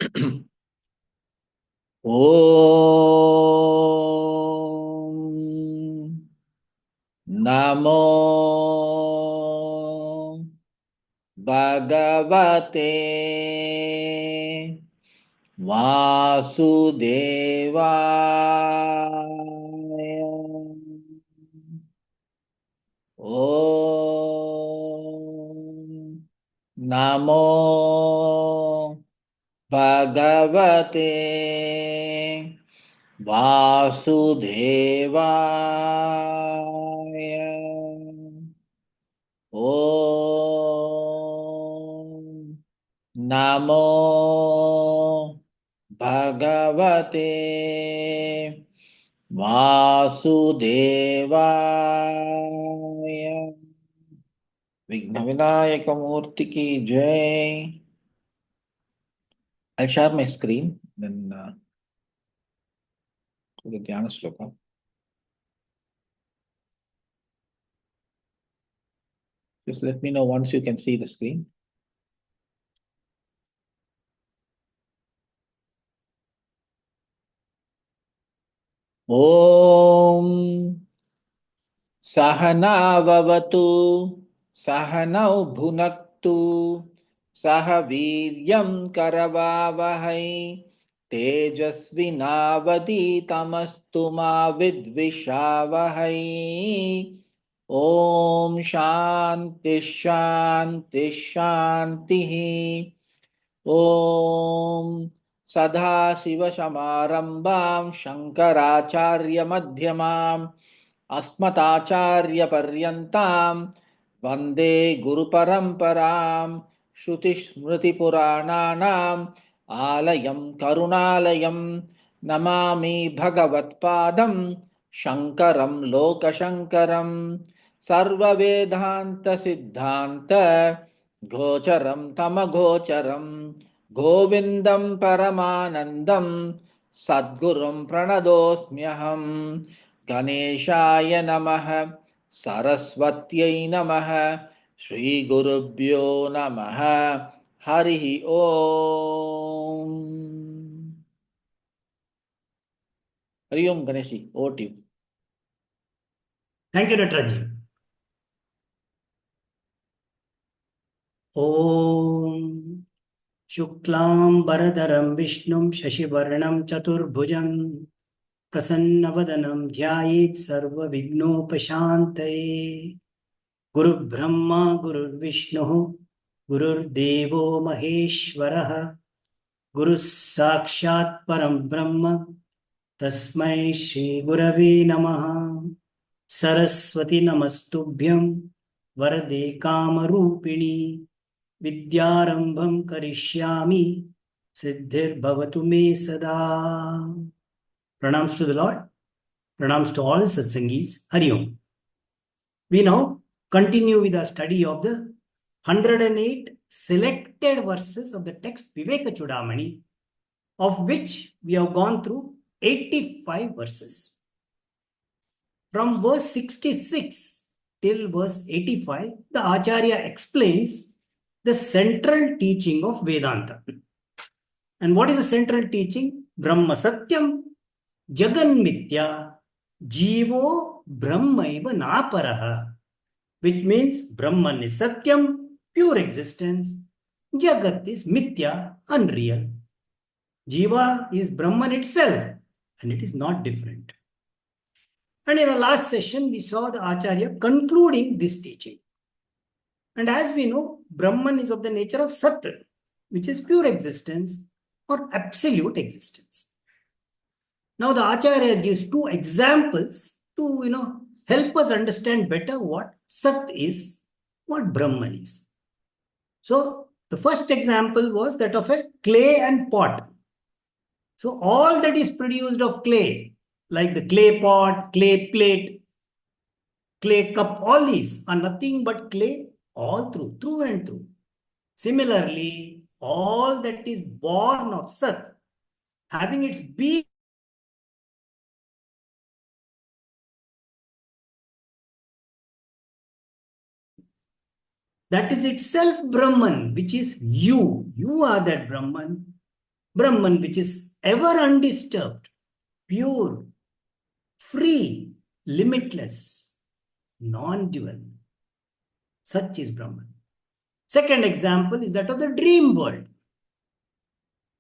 Om Namo Bhagavate Vasudevaya. Om Namo Bhagavate Vasudevaya. Om Namo Bhagavate Vasudevaya. Vigna Vinayaka Murti ki jai. I'll share my screen, then to the Dhyana Sloka. Just let me know once you can see the screen. Om Sahana Vavatu Sahanau Bhunaktu Saha Viryam Karavavahai Tejasvinavadi Tamastu Ma Vidvishavahai. Om Shanti Shanti Shanti. Om Sadhasiva Samarambam Shankaracharya Madhyamam Asmatacharya Paryantam Vande Guru Paramparam Shruti Smriti Purananam Alayam Karunalayam Namami Bhagavatpadam Shankaram Lokashankaram Sarva Vedanta Siddhanta Gocharam Tamagocharam Govindam Paramanandam Sadgurum Pranadosmyaham Ganeshaya Namaha Saraswatyai Namaha Shri Gurubhyo Namaha Harihi Om. Hari Om Ganeshi, over to you. Thank you, Natarji. Om Shuklam Bharadaram Vishnum Shashivarnam Chaturbhujam Prasannavadanam Dhyayit Sarva Vignopashantaye. Guru Brahma Guru Vishnu Guru Devo Maheshwaraha Guru Sakshat Param Brahma Tasmai Shri Gurave Namaha. Saraswati Namastubhyam Varade Kamarupini Vidyarambham Karishyami Siddhir Bhavatu Me Sada. Pranams to the Lord. Pranams to all Satsangis. Hari Om. We now continue with our study of the 108 selected verses of the text Viveka Chudamani, of which we have gone through 85 verses. From verse 66 till verse 85, the Acharya explains the central teaching of Vedanta. And what is the central teaching? Brahma Satyam, Jagan Mithya, Jivo Brahmaiva Naparaha, which means Brahman is Satyam, pure existence, Jagat is Mithya, unreal. Jiva is Brahman itself, and it is not different. And in the last session, we saw the Acharya concluding this teaching. And as we know, Brahman is of the nature of Sat, which is pure existence or absolute existence. Now the Acharya gives two examples to help us understand better what Sat is, what Brahman is. So the first example was that of a clay and pot. So all that is produced of clay, like the clay pot, clay plate, clay cup, all these are nothing but clay all through and through. Similarly, all that is born of Sat, having its being, that is itself Brahman, which is you. You are that Brahman. Brahman, which is ever undisturbed, pure, free, limitless, non-dual. Such is Brahman. Second example is that of the dream world.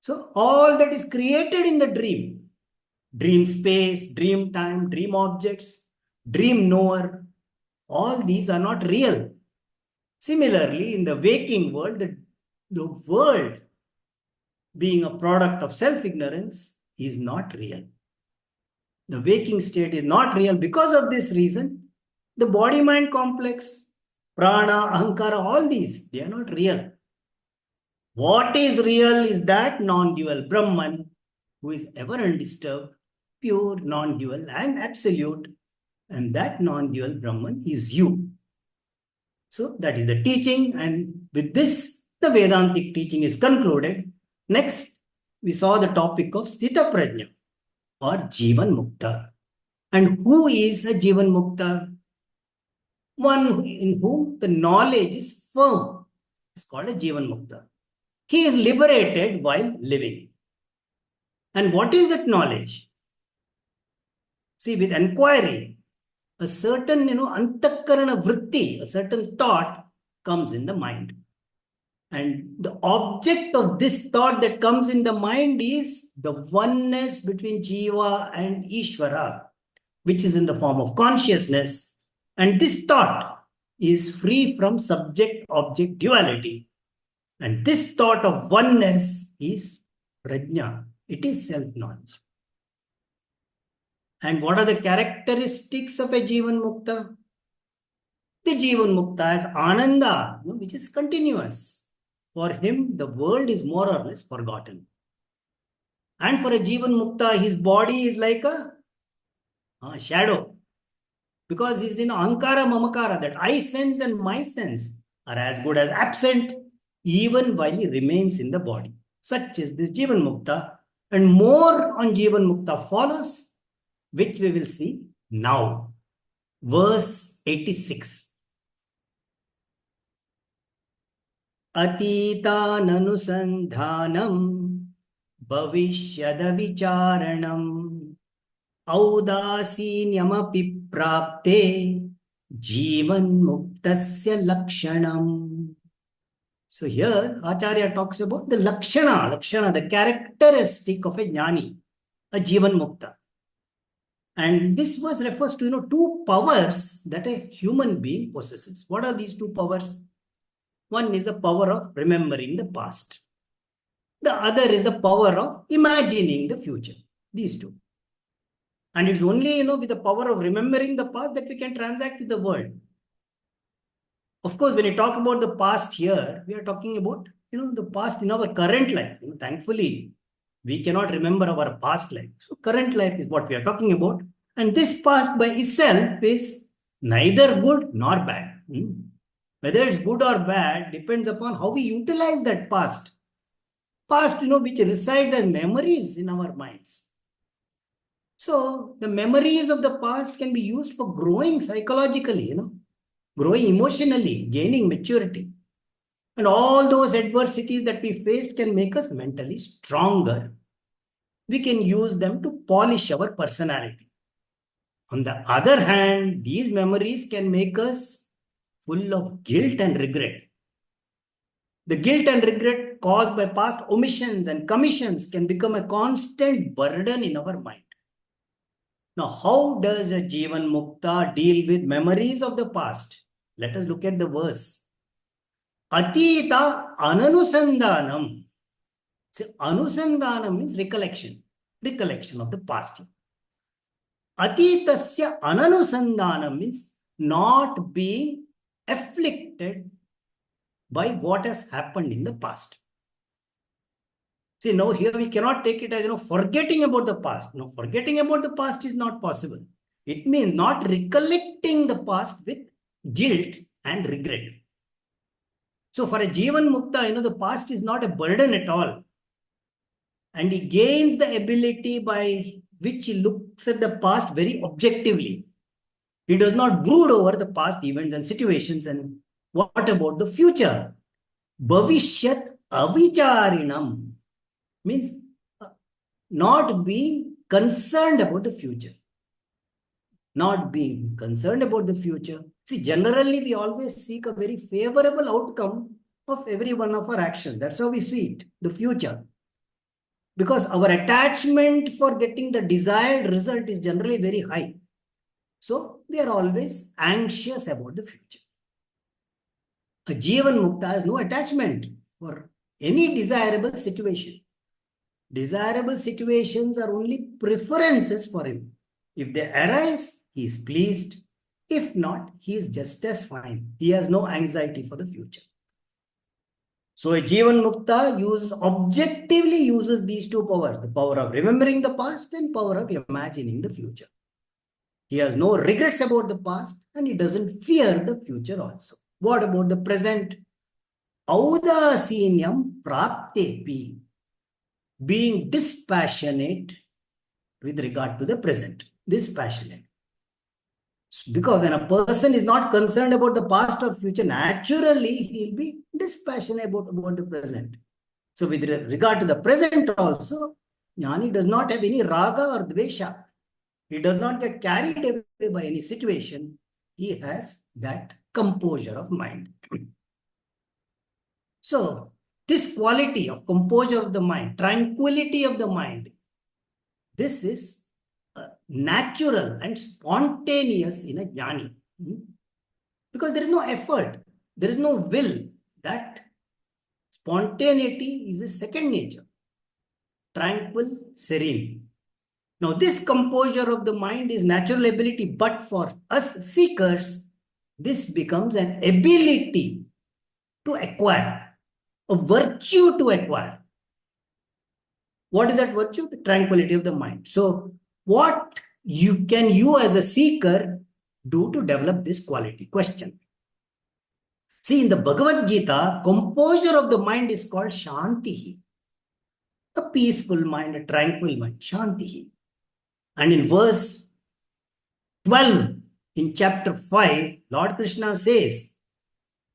So all that is created in the dream space, dream time, dream objects, dream knower, all these are not real. Similarly, in the waking world, the world being a product of self-ignorance is not real. The waking state is not real. Because of this reason, the body-mind complex, prana, ahankara, all these, they are not real. What is real is that non-dual Brahman, who is ever undisturbed, pure, non-dual and absolute. And that non-dual Brahman is you. So that is the teaching. And with this, the Vedantic teaching is concluded. Next, we saw the topic of Sthita Prajna or Jivan Mukta. And who is a Jivan Mukta? One in whom the knowledge is firm. It's called a Jivan Mukta. He is liberated while living. And what is that knowledge? See, with inquiry, a certain, antakarana vritti, a certain thought comes in the mind. And the object of this thought that comes in the mind is the oneness between Jiva and Ishvara, which is in the form of consciousness. And this thought is free from subject-object duality. And this thought of oneness is prajna. It is self-knowledge. And what are the characteristics of a Jivan Mukta? The Jivan Mukta has Ananda, which is continuous. For him, the world is more or less forgotten. And for a Jivan Mukta, his body is like a shadow. Because he's in Ankara Mamakara, that I sense and my sense are as good as absent, even while he remains in the body. Such is this Jivan Mukta. And more on Jivan Mukta follows, which we will see now. Verse 86. Atitananusandanam bhavishyada vicharanam audasinyamapi prapte jivan muktasya lakshanam. So here Acharya talks about the lakshana, the characteristic of a jnani, a jivan mukta. And this verse refers to two powers that a human being possesses. What are these two powers? One is the power of remembering the past. The other is the power of imagining the future. These two. And it's only, with the power of remembering the past that we can transact with the world. Of course, when we talk about the past here, we are talking about, the past in our current life. Thankfully, we cannot remember our past life. So current life is what we are talking about. And this past by itself is neither good nor bad. Whether it's good or bad depends upon how we utilize that past. Past, which resides as memories in our minds. So the memories of the past can be used for growing psychologically, growing emotionally, gaining maturity. And all those adversities that we faced can make us mentally stronger. We can use them to polish our personality. On the other hand, these memories can make us full of guilt and regret. The guilt and regret caused by past omissions and commissions can become a constant burden in our mind. Now, how does a Jivan Mukta deal with memories of the past? Let us look at the verse. Atita ananusandanam. So, anusandanam means recollection of the past. Atitasya ananusandanam means not being afflicted by what has happened in the past. See, now here we cannot take it as, forgetting about the past. No, forgetting about the past is not possible. It means not recollecting the past with guilt and regret. So for a Jivan Mukta, the past is not a burden at all. And he gains the ability by which he looks at the past very objectively. He does not brood over the past events and situations. And what about the future? Bhavishyat avicharinam means not being concerned about the future. Not being concerned about the future. See, generally, we always seek a very favorable outcome of every one of our actions. That's how we see it, the future. Because our attachment for getting the desired result is generally very high. So, we are always anxious about the future. A Jivan Mukta has no attachment for any desirable situation. Desirable situations are only preferences for him. If they arise, he is pleased. If not, he is just as fine. He has no anxiety for the future. So a Jivan Mukta objectively uses these two powers, the power of remembering the past and power of imagining the future. He has no regrets about the past and he doesn't fear the future also. What about the present? Audasinyam praptepi, being dispassionate with regard to the present. Dispassionate. Because when a person is not concerned about the past or future, naturally he'll be dispassionate about the present. So with regard to the present also, Jnani does not have any raga or dvesha. He does not get carried away by any situation. He has that composure of mind. So this quality of composure of the mind, tranquility of the mind, this is natural and spontaneous in a jnani. Because there is no effort, there is no will. That spontaneity is a second nature. Tranquil, serene. Now, this composure of the mind is natural ability, but for us seekers, this becomes an ability to acquire, a virtue to acquire. What is that virtue? The tranquility of the mind. So, what can you as a seeker do to develop this quality? Question. See, in the Bhagavad Gita, composure of the mind is called Shantihi. A peaceful mind, a tranquil mind, Shantihi. And in verse 12, in chapter 5, Lord Krishna says,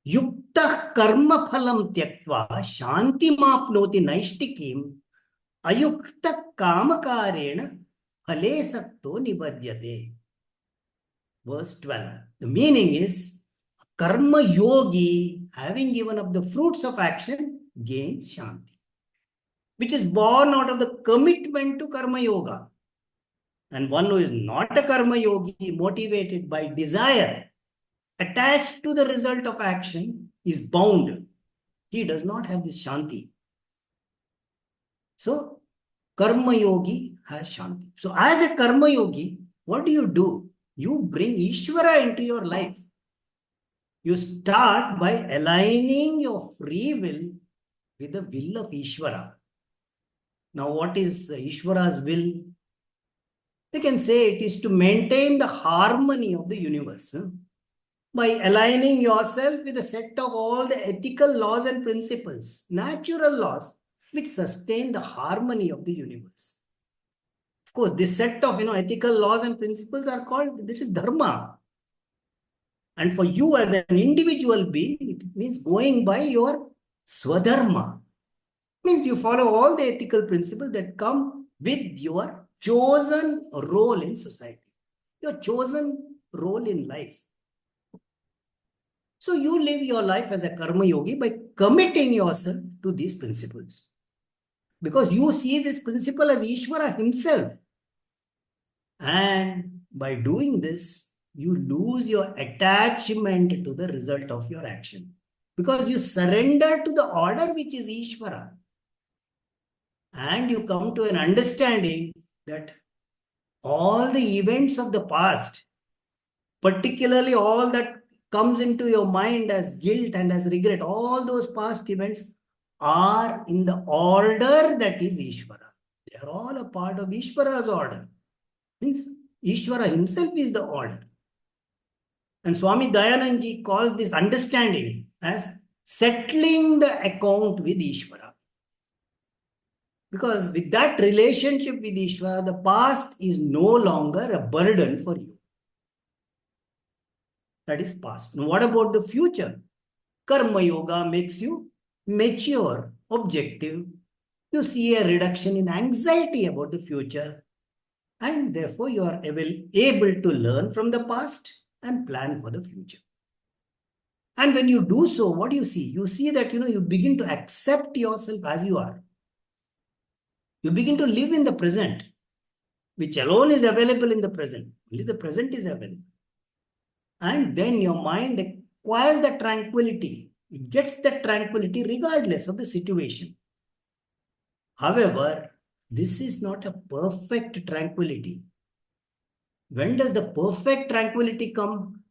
Yukta karma phalam tyaktva shanti mapnoti naishtikim ayukta kamakarena phale sakto nibadyate. Verse 12. The meaning is, karma yogi, having given up the fruits of action, gains shanti, which is born out of the commitment to karma yoga. And one who is not a karma yogi, motivated by desire, attached to the result of action, is bound. He does not have this shanti. So, karma yogi has shanti. So, as a karma yogi, what do? You bring Ishvara into your life. You start by aligning your free will with the will of Ishvara. Now, what is Ishvara's will? We can say it is to maintain the harmony of the universe by aligning yourself with a set of all the ethical laws and principles, natural laws, which sustain the harmony of the universe. Of course, this set of ethical laws and principles are called, this is dharma. And for you as an individual being, it means going by your swadharma. Means you follow all the ethical principles that come with your chosen role in society, your chosen role in life. So you live your life as a karma yogi by committing yourself to these principles. Because you see this principle as Ishvara himself. And by doing this, you lose your attachment to the result of your action. Because you surrender to the order which is Ishvara. And you come to an understanding that all the events of the past, particularly all that comes into your mind as guilt and as regret, all those past events are in the order that is Ishvara. They are all a part of Ishvara's order. Means Ishvara himself is the order. And Swami Dayanandji calls this understanding as settling the account with Ishvara. Because with that relationship with Ishvara, the past is no longer a burden for you. That is past. Now, what about the future? Karma Yoga makes you mature, objective, You see a reduction in anxiety about the future, and therefore you are able to learn from the past and plan for the future. And when you do so, what do you see? You see that you begin to accept yourself as you are. You begin to live in the present, which alone is available in the present. Only the present is available. And then your mind acquires the tranquility. It gets the tranquility regardless of the situation. However, this is not a perfect tranquility. When does the perfect tranquility come?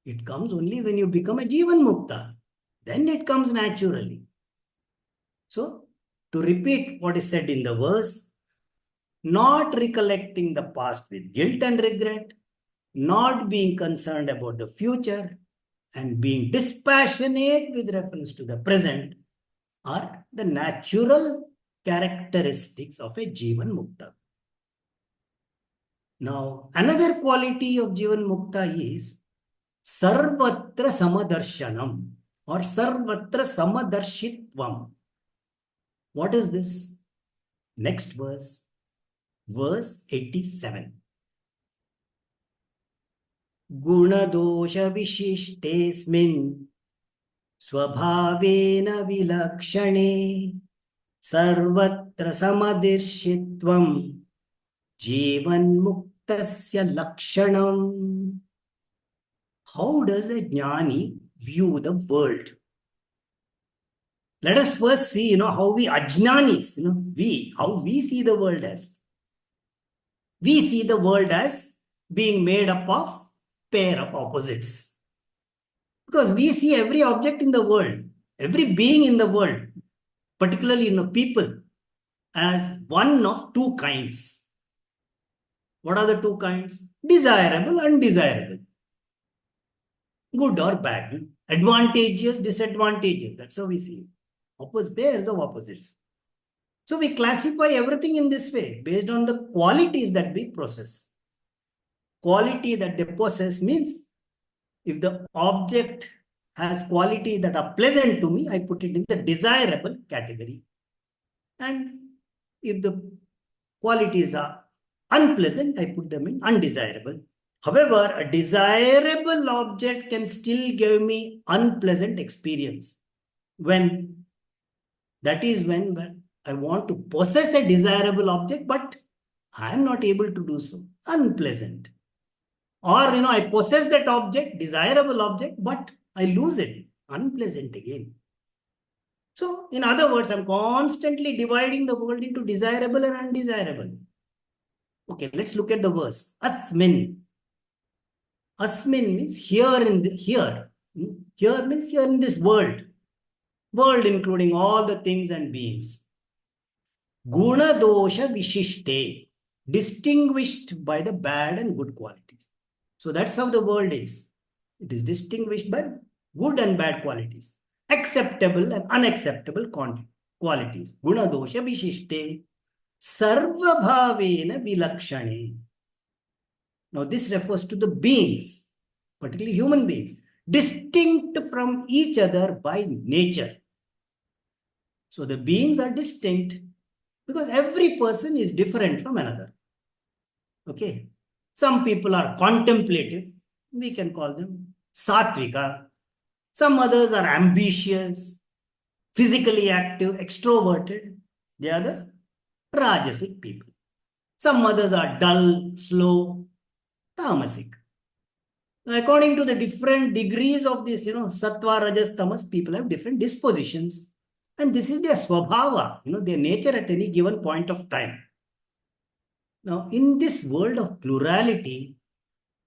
It comes only when you become a Jivan Mukta. Then it comes naturally. So, to repeat what is said in the verse, not recollecting the past with guilt and regret, not being concerned about the future, and being dispassionate with reference to the present are the natural characteristics of a Jivan Mukta. Now, another quality of Jivan Mukta is Sarvatra Samadarshanam or Sarvatra Samadarshitvam. What is this? Next verse, verse 87. Gunadosha Vishishtesmin Swabhavena Vilakshane Sarvatra Samadirshitvam Jivan Muktasya Lakshanam. How does a jnani view the world? Let us first see, how we ajnanis, how we see the world as. We see the world as being made up of pair of opposites. Because we see every object in the world, every being in the world, particularly people, as one of two kinds. What are the two kinds? Desirable, undesirable. Good or bad. Advantageous, disadvantageous. That's how we see it. Pairs of opposites. So we classify everything in this way based on the qualities that we possess. Quality that they possess means if the object has quality that are pleasant to me, I put it in the desirable category. And if the qualities are unpleasant, I put them in undesirable. However, a desirable object can still give me unpleasant experience. That is when I want to possess a desirable object, but I am not able to do so. Unpleasant. Or, I possess that object, desirable object, but I lose it. Unpleasant again. So, in other words, I'm constantly dividing the world into desirable and undesirable. Okay, let's look at the verse. Asmin. Asmin means here. Here means here in this world. World including all the things and beings. Guna dosha vishishte. Distinguished by the bad and good qualities. So that's how the world is. It is distinguished by good and bad qualities. Acceptable and unacceptable qualities. Guna dosha vishishte. Sarva bhavena vilakshane. Now this refers to the beings, particularly human beings, distinct from each other by nature. So the beings are distinct because every person is different from another. Okay. Some people are contemplative. We can call them sattvika. Some others are ambitious, physically active, extroverted. They are the rajasic people. Some others are dull, slow, tamasic. According to the different degrees of this, sattva, rajas, tamas, people have different dispositions. And this is their swabhava, their nature at any given point of time. Now, in this world of plurality,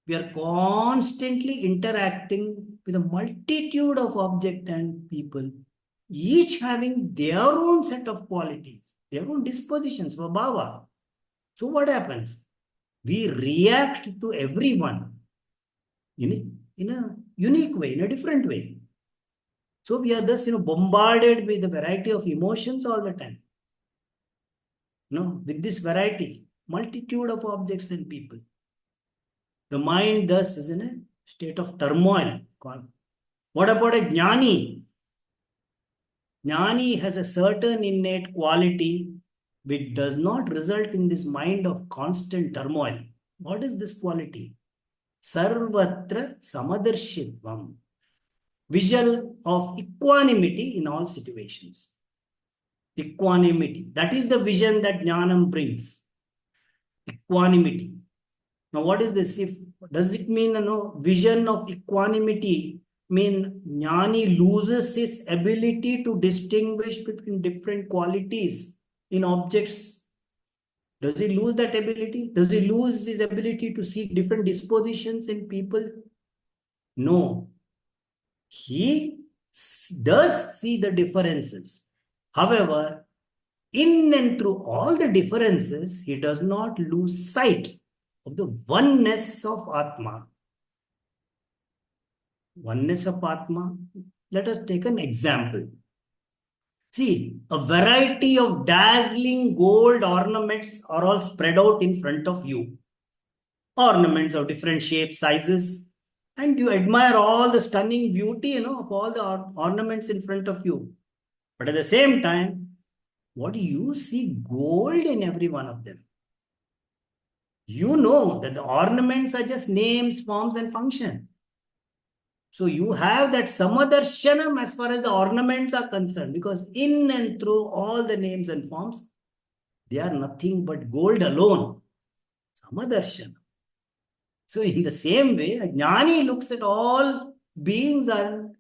we are constantly interacting with a multitude of objects and people, each having their own set of qualities, their own dispositions, swabhava. So what happens? We react to everyone in a unique way, in a different way. So we are thus, bombarded with a variety of emotions all the time. With this variety, multitude of objects and people. The mind thus is in a state of turmoil. What about a jnani? Jnani has a certain innate quality which does not result in this mind of constant turmoil. What is this quality? Sarvatra samadarshitvam. Vision of equanimity in all situations. Equanimity. That is the vision that Jnanam brings. Equanimity. Now, what is this? If does it mean vision of equanimity mean Jnani loses his ability to distinguish between different qualities in objects? Does he lose that ability? Does he lose his ability to see different dispositions in people? No. He does see the differences. However, in and through all the differences, he does not lose sight of the oneness of Atma. Oneness of Atma. Let us take an example. See, a variety of dazzling gold ornaments are all spread out in front of you. Ornaments of different shapes, sizes, and you admire all the stunning beauty, of all the ornaments in front of you. But at the same time, what do you see? Gold in every one of them. You know that the ornaments are just names, forms, and function. So you have that samadarshanam as far as the ornaments are concerned, because in and through all the names and forms, they are nothing but gold alone. Samadarshanam. So in the same way, a jnani looks at all beings are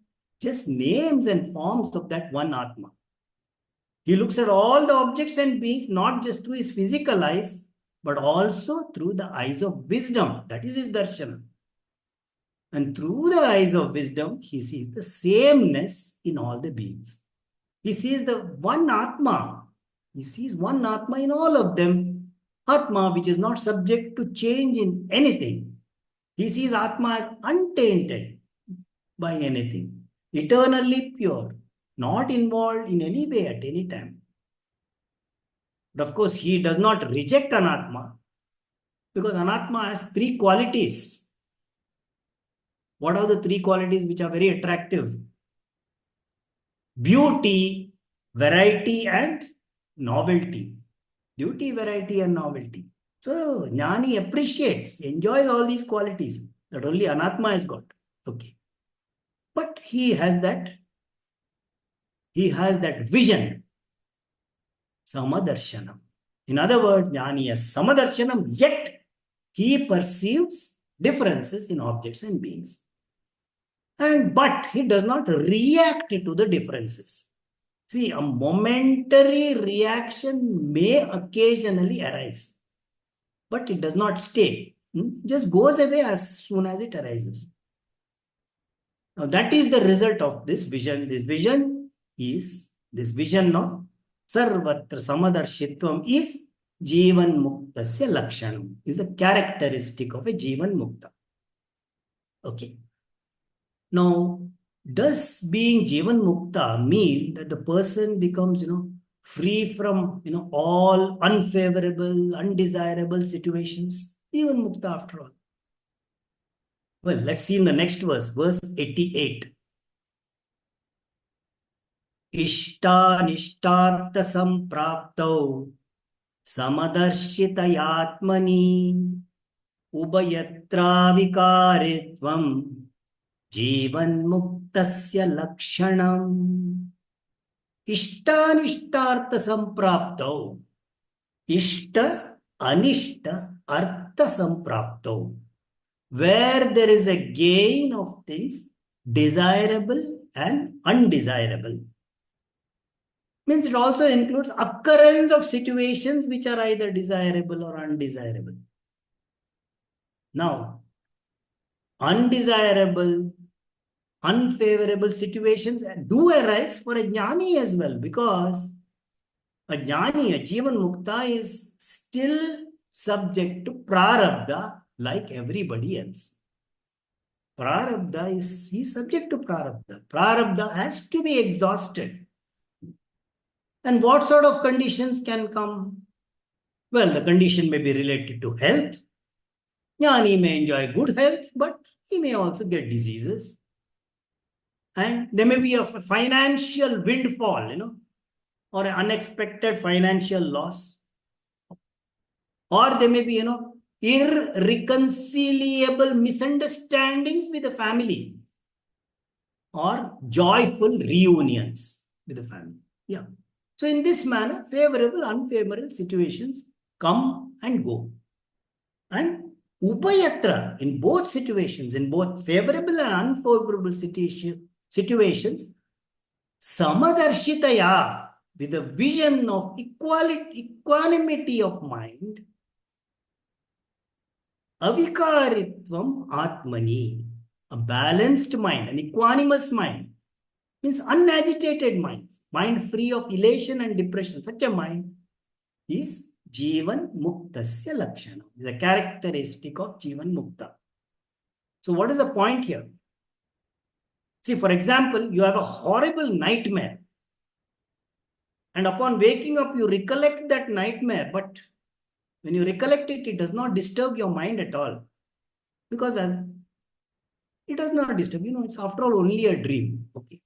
just names and forms of that one Atma. He looks at all the objects and beings not just through his physical eyes, but also through the eyes of wisdom. That is his darshanam. And through the eyes of wisdom, he sees the sameness in all the beings. He sees the one Atma. He sees one Atma in all of them. Atma, which is not subject to change in anything. He sees Atma as untainted by anything, eternally pure, not involved in any way at any time. But of course, he does not reject Anatma, because Anatma has three qualities. What are the three qualities which are very attractive? Beauty, variety, and novelty. Beauty, variety, and novelty. So, Jnani appreciates, enjoys all these qualities that only Anatma has got. Okay. But he has that vision. Samadarshanam. In other words, Jnani has Samadarshanam, yet he perceives differences in objects and beings. But he does not react to the differences. See, a momentary reaction may occasionally arise, but it does not stay. It just goes away as soon as it arises. Now, that is the result of this vision. This vision of Sarvatra Samadarshitvam is Jivan Muktasya Lakshanam, is the characteristic of a Jivan Mukta. Okay. Now, does being Jivan Mukta mean that the person becomes, free from, all unfavorable, undesirable situations? Jivan Mukta after all. Well, let's see in the next verse 88. Ishtanishtartha sampraptau samadarshitayatmani ubayatra vikaritvam Jivan muktasya lakshanam. Ishtanishtartha sampraptau. Ishta, anishta, artha sampraptau. Where there is a gain of things desirable and undesirable. Means it also includes occurrence of situations which are either desirable or undesirable. Now, undesirable, unfavorable situations do arise for a jnani as well, because a jnani, a Jivan Mukta, is still subject to prarabdha like everybody else. Prarabdha he's subject to prarabdha. Prarabdha has to be exhausted. And what sort of conditions can come? Well, the condition may be related to health. Jnani may enjoy good health, but he may also get diseases. And there may be a financial windfall, or an unexpected financial loss. Or there may be, irreconcilable misunderstandings with the family, or joyful reunions with the family. Yeah. So in this manner, favorable, unfavorable situations come and go. And upayatra, in both situations, in both favorable and unfavorable situations, samadarshitaya, with a vision of equanimity of mind, avikaritvam atmani, a balanced mind, an equanimous mind, means unagitated mind, mind free of elation and depression. Such a mind is Jivan Muktasya Lakshana, is a characteristic of Jivan Mukta. So what is the point here? See, for example, you have a horrible nightmare, and upon waking up, you recollect that nightmare, but when you recollect it, it does not disturb your mind at all, because it does not disturb. It's after all only a dream. Okay.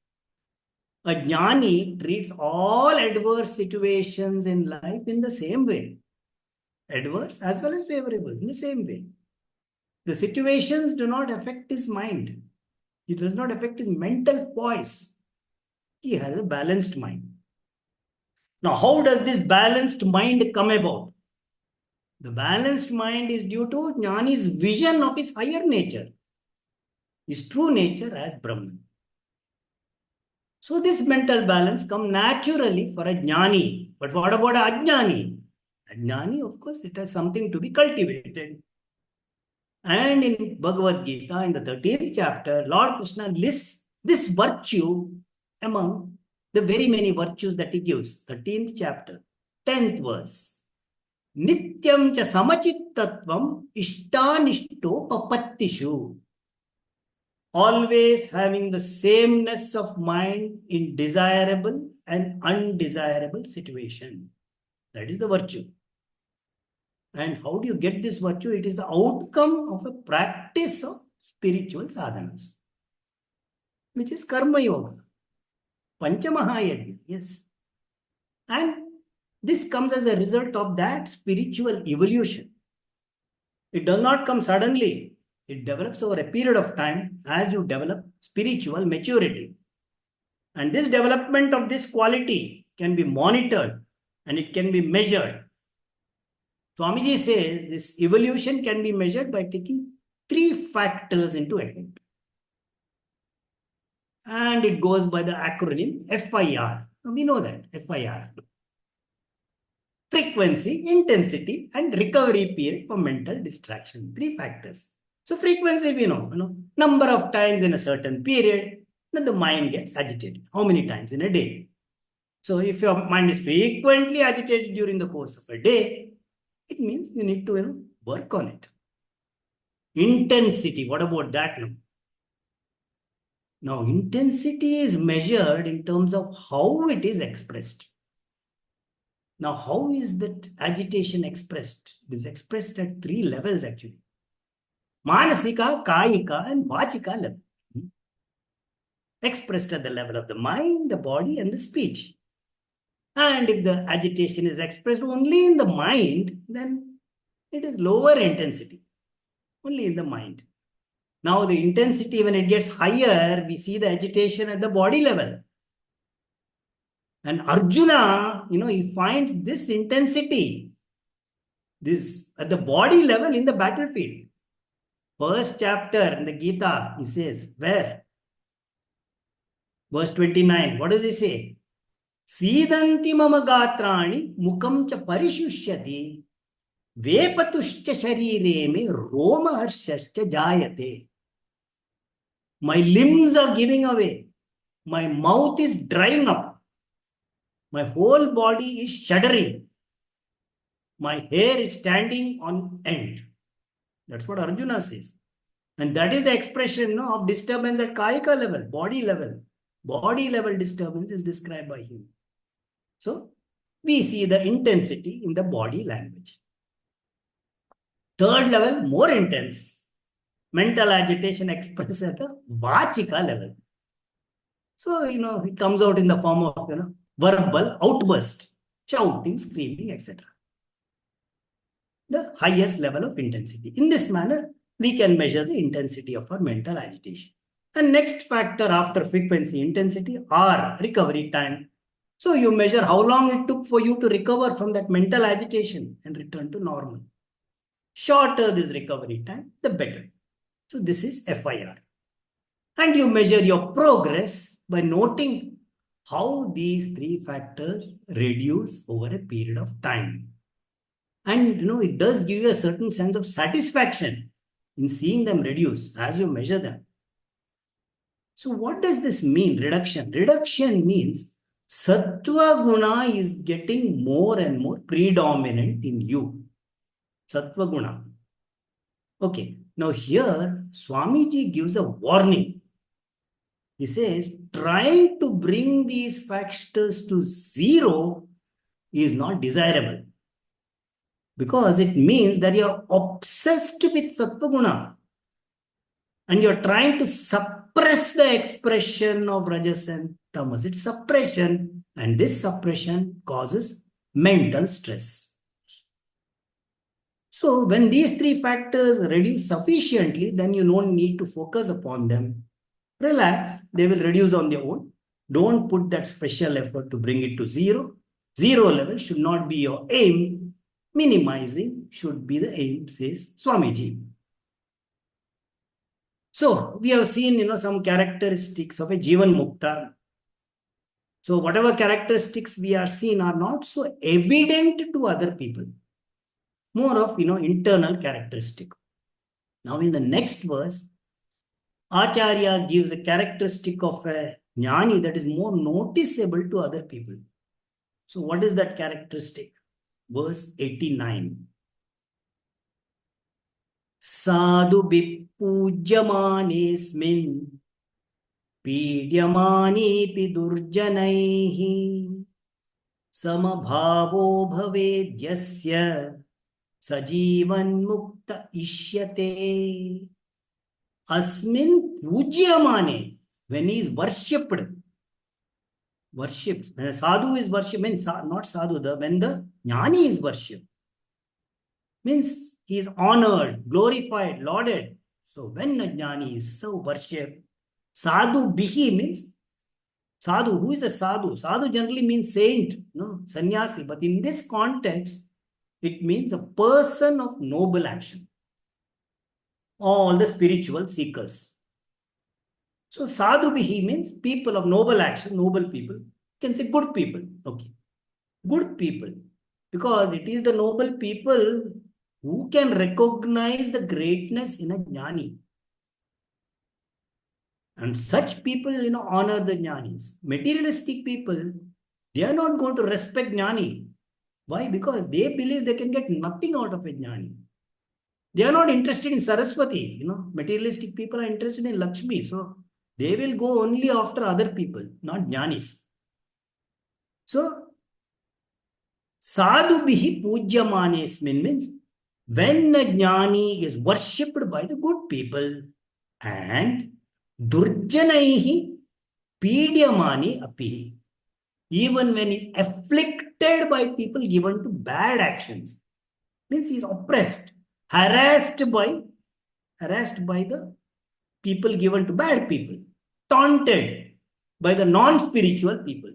A jnani treats all adverse situations in life in the same way. Adverse as well as favorable, in the same way. The situations do not affect his mind. It does not affect his mental poise. He has a balanced mind. Now, how does this balanced mind come about? The balanced mind is due to jnani's vision of his higher nature, his true nature as Brahman. So this mental balance comes naturally for a jnani. But what about a ajnani? Ajnani, of course, it has something to be cultivated. And in Bhagavad Gita, in the 13th chapter, Lord Krishna lists this virtue among the very many virtues that he gives. 13th chapter, 10th verse. Nityam cha samachittatvam ishtanishto papattishu. Always having the sameness of mind in desirable and undesirable situation. That is the virtue. And how do you get this virtue? It is the outcome of a practice of spiritual sadhanas, which is karma yoga, panchamahayajna, yes. And this comes as a result of that spiritual evolution. It does not come suddenly. It develops over a period of time as you develop spiritual maturity. And this development of this quality can be monitored and it can be measured. Swamiji says this evolution can be measured by taking 3 factors into account. And it goes by the acronym FIR. We know that, FIR. Frequency, intensity, and recovery period for mental distraction. 3 factors. So frequency, we know, number of times in a certain period, then the mind gets agitated. How many times in a day? So if your mind is frequently agitated during the course of a day, it means you need to work on it. Intensity, what about that now? Now, intensity is measured in terms of how it is expressed. Now, how is that agitation expressed? It is expressed at 3 levels actually. Manasika, Kayika, and Vachika level. Expressed at the level of the mind, the body, and the speech. And if the agitation is expressed only in the mind, then it is lower intensity, only in the mind. Now, the intensity, when it gets higher, we see the agitation at the body level. And Arjuna, he finds this intensity, this at the body level in the battlefield. First chapter in the Gita, he says, where? Verse 29, what does he say? Sidanti mama gatrani mukam cha parishusyati vepatuscha sharire me roma harshascha jayate. My limbs are giving away. My mouth is drying up. My whole body is shuddering. My hair is standing on end. That's what Arjuna says. And that is the expression of disturbance at Kayika level, body level. Body level disturbance is described by him. So, we see the intensity in the body language. Third level, more intense. Mental agitation expressed at the Vachika level. So, it comes out in the form of, verbal outburst, shouting, screaming, etc. The highest level of intensity. In this manner, we can measure the intensity of our mental agitation. The next factor after frequency, intensity, or recovery time. So you measure how long it took for you to recover from that mental agitation and return to normal. Shorter this recovery time, the better. So this is FIR. And you measure your progress by noting how these three factors reduce over a period of time. And it does give you a certain sense of satisfaction in seeing them reduce as you measure them. So what does this mean, reduction? Reduction means sattva guna is getting more and more predominant in you. Sattva guna. Okay, now here Swamiji gives a warning. He says, trying to bring these factors to zero is not desirable, because it means that you're obsessed with sattva guna and you're trying to suppress the expression of rajas and tamas. It's suppression, and this suppression causes mental stress. So when these three factors reduce sufficiently, then you don't need to focus upon them. Relax, they will reduce on their own. Don't put that special effort to bring it to zero. Zero level should not be your aim. Minimizing should be the aim, says Swamiji. So we have seen, some characteristics of a Jivan Mukta. So whatever characteristics we are seeing are not so evident to other people. More of, internal characteristic. Now in the next verse, Acharya gives a characteristic of a jnani that is more noticeable to other people. So what is that characteristic? Verse 89. Sadhu bipujyamanesmin pidyamanipi durjanaihi samabhavo bhavedyasya sajivan mukta ishyate. Asmin pujyamane, when he is worshipped. Worships. When a sadhu is worshipped, means not sadhu, when the jnani is worshipped, means he is honored, glorified, lauded. So when a jnani is so worshipped, sadhu bihi means sadhu. Who is a sadhu? Sadhu generally means saint, sannyasi. But in this context, it means a person of noble action. All the spiritual seekers. So sadhu bihi means people of noble action, noble people. You can say good people. Okay. Good people. Because it is the noble people who can recognize the greatness in a jnani. And such people, honor the jnanis. Materialistic people, they are not going to respect jnani. Why? Because they believe they can get nothing out of a jnani. They are not interested in Saraswati. Materialistic people are interested in Lakshmi. So they will go only after other people, not jnanis. So sadhu bihi pujyamanesmin means when a jnani is worshipped by the good people, and durjanaihi pidyamani api, even when he is afflicted by people given to bad actions, means he is oppressed, harassed by the people given to bad people, taunted by the non-spiritual people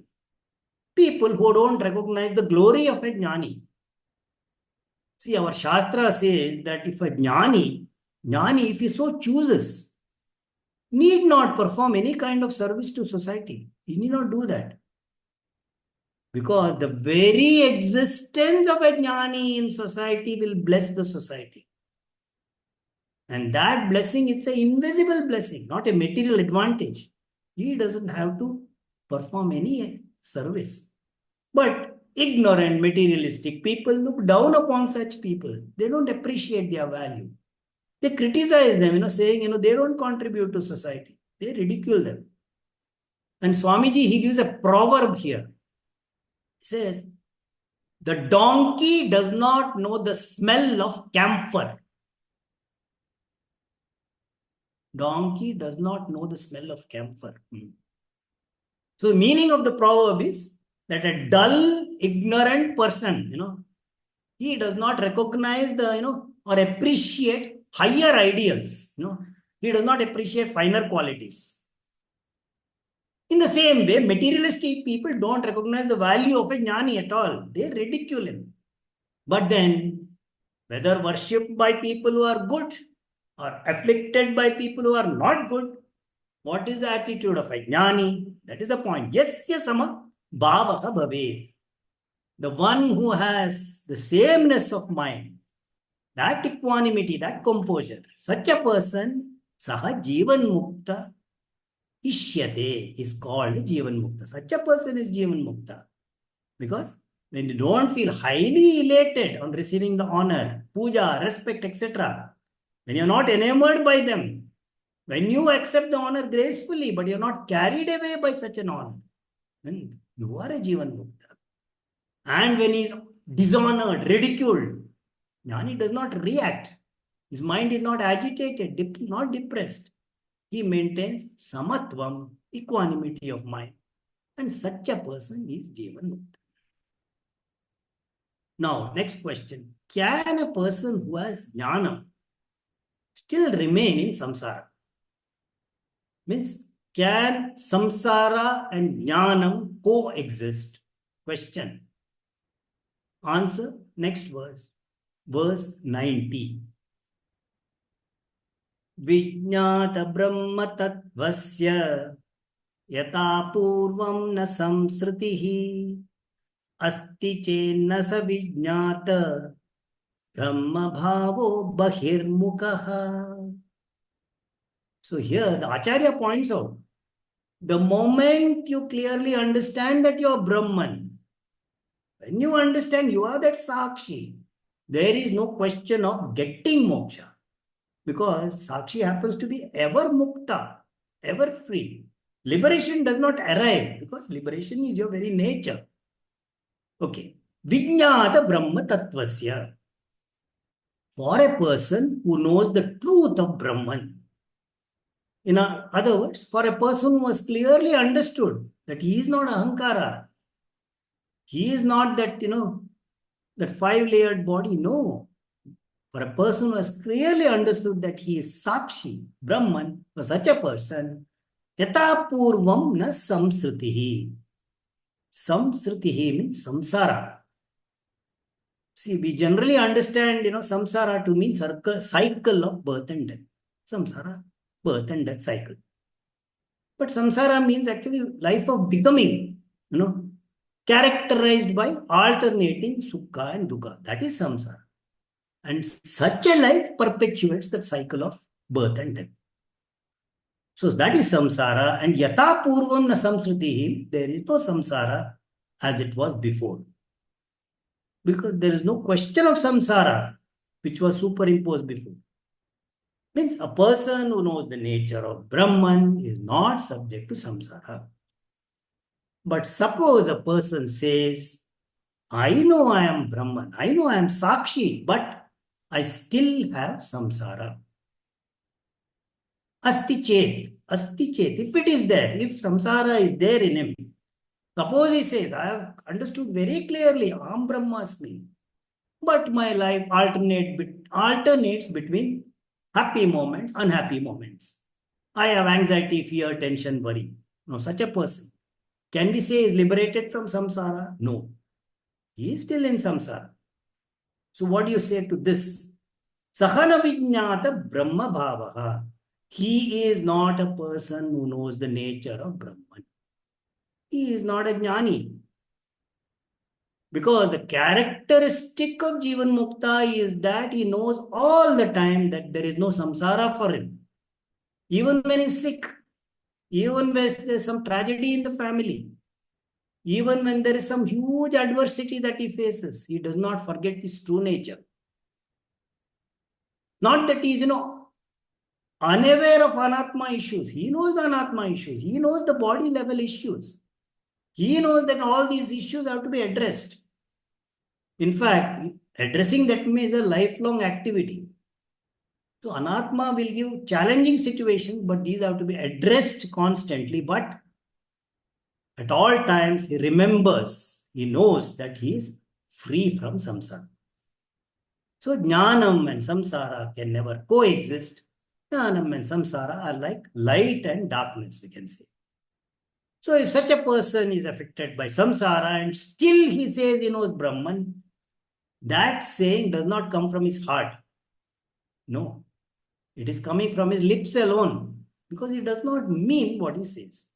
who don't recognize the glory of a jnani. See, our Shastra says that if a jnani, if he so chooses, need not perform any kind of service to society. He need not do that. Because the very existence of a jnani in society will bless the society. And that blessing is an invisible blessing, not a material advantage. He doesn't have to perform any service. But ignorant, materialistic people look down upon such people. They don't appreciate their value. They criticize them, saying, they don't contribute to society. They ridicule them. And Swamiji, he gives a proverb here. He says, the donkey does not know the smell of camphor. Donkey does not know the smell of camphor. So the meaning of the proverb is that a dull, ignorant person, he does not recognize or appreciate higher ideals, he does not appreciate finer qualities. In the same way, materialistic people don't recognize the value of a jnani at all. They ridicule him. But then, whether worshipped by people who are good or afflicted by people who are not good, what is the attitude of a jnani? That is the point. Yasya sama bhavaha bhavet. The one who has the sameness of mind, that equanimity, that composure, such a person, saha jivan mukta ishyate, is called jivan mukta. Such a person is jivan mukta. Because when you don't feel highly elated on receiving the honor, puja, respect, etc., when you're not enamored by them, when you accept the honor gracefully, but you're not carried away by such an honor, then you are a jivan mukta. And when he's dishonored, ridiculed, jnani does not react. His mind is not agitated, not depressed. He maintains samatvam, equanimity of mind. And such a person is jivan mukta. Now, next question. Can a person who has jnana still remain in samsara? Means, can samsara and jnanam coexist? Question. Answer, next verse. Verse 90. Vijnata brahma tattvasya yata purvam na samsritihi asti chenna sa vijnata brahma bhavo bahirmukaha. So here the Acharya points out, the moment you clearly understand that you are Brahman, when you understand you are that Sakshi, there is no question of getting moksha. Because Sakshi happens to be ever mukta, ever free. Liberation does not arrive because liberation is your very nature. Okay. Vijnata Brahma Tattvasya. For a person who knows the truth of Brahman. In other words, for a person who has clearly understood that he is not Ahankara, he is not that, that five-layered body. No. For a person who has clearly understood that he is Sakshi, Brahman, for such a person, yata purvam na samsritihi. Samsritihi means samsara. See, we generally understand, samsara to mean cycle of birth and death. Samsara, birth and death cycle. But samsara means actually life of becoming, characterized by alternating sukha and dukkha. That is samsara. And such a life perpetuates that cycle of birth and death. So that is samsara. And yata purvam na samsritihi, there is no samsara as it was before. Because there is no question of samsara which was superimposed before. Means a person who knows the nature of Brahman is not subject to samsara. But suppose a person says, I know I am Brahman, I know I am Sakshi, but I still have samsara. Asti chet. If it is there, if samsara is there in him, suppose he says, I have understood very clearly, Am Brahmasmi, but my life alternates between happy moments, unhappy moments. I have anxiety, fear, tension, worry. No, such a person, can we say is liberated from samsara? No. He is still in samsara. So what do you say to this? Sahana vijnata brahma bhavaha. He is not a person who knows the nature of Brahman. He is not a jnani. Because the characteristic of Jivan Mukta is that he knows all the time that there is no samsara for him. Even when he's sick, even when there's some tragedy in the family, even when there is some huge adversity that he faces, he does not forget his true nature. Not that he is, unaware of anatma issues. He knows the anatma issues. He knows the body level issues. He knows that all these issues have to be addressed. In fact, addressing that is a lifelong activity. So anatma will give challenging situations, but these have to be addressed constantly. But At all times, he remembers, he knows that he is free from samsara. So jnanam and samsara can never coexist. Jnanam and samsara are like light and darkness, we can say. So if such a person is affected by samsara and still he says he knows Brahman, that saying does not come from his heart. No, it is coming from his lips alone because he does not mean what he says.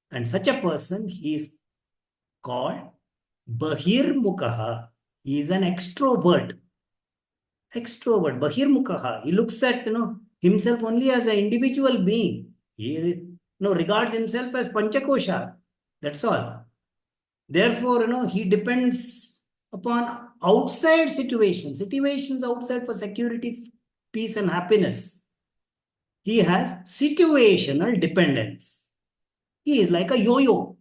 And such a person, he is called Bahirmukaha. He is an extrovert. Extrovert, Bahirmukaha. He looks at himself only as an individual being. He regards himself as Panchakosha. That's all. Therefore, he depends upon outside situations outside for security, peace, and happiness. He has situational dependence. He is like a yo-yo,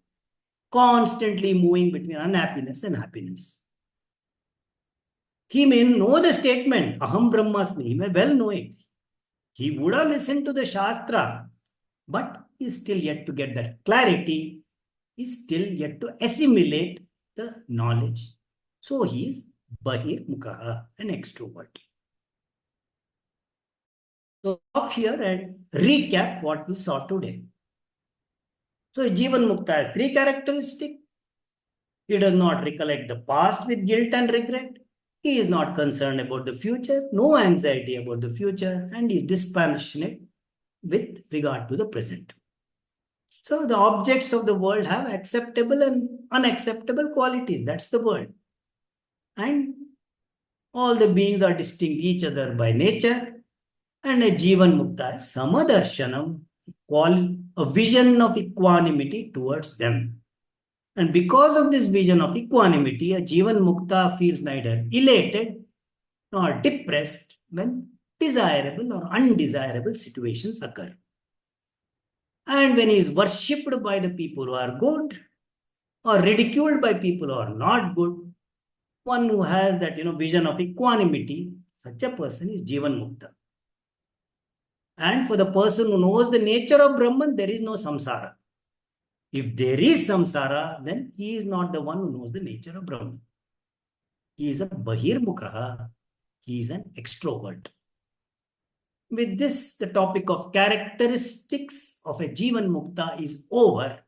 constantly moving between unhappiness and happiness. He may know the statement, Aham Brahmasmi, he may well know it. He would have listened to the Shastra, but he is still yet to get that clarity. He is still yet to assimilate the knowledge. So he is Bahirmukaha, an extrovert. So stop here and recap what we saw today. So Jivan Mukta has three characteristics. He does not recollect the past with guilt and regret. He is not concerned about the future, no anxiety about the future, and is dispassionate with regard to the present. So the objects of the world have acceptable and unacceptable qualities. That's the world. And all the beings are distinct each other by nature. And a Jivan Mukta is Samadarshanam, a vision of equanimity towards them. And because of this vision of equanimity, a Jivan Mukta feels neither elated nor depressed when desirable or undesirable situations occur. And when he is worshipped by the people who are good or ridiculed by people who are not good, one who has that vision of equanimity, such a person is Jivan Mukta. And for the person who knows the nature of Brahman, there is no samsara. If there is samsara, then he is not the one who knows the nature of Brahman. He is a Bahirmukaha. He is an extrovert. With this, the topic of characteristics of a Jivan Mukta is over.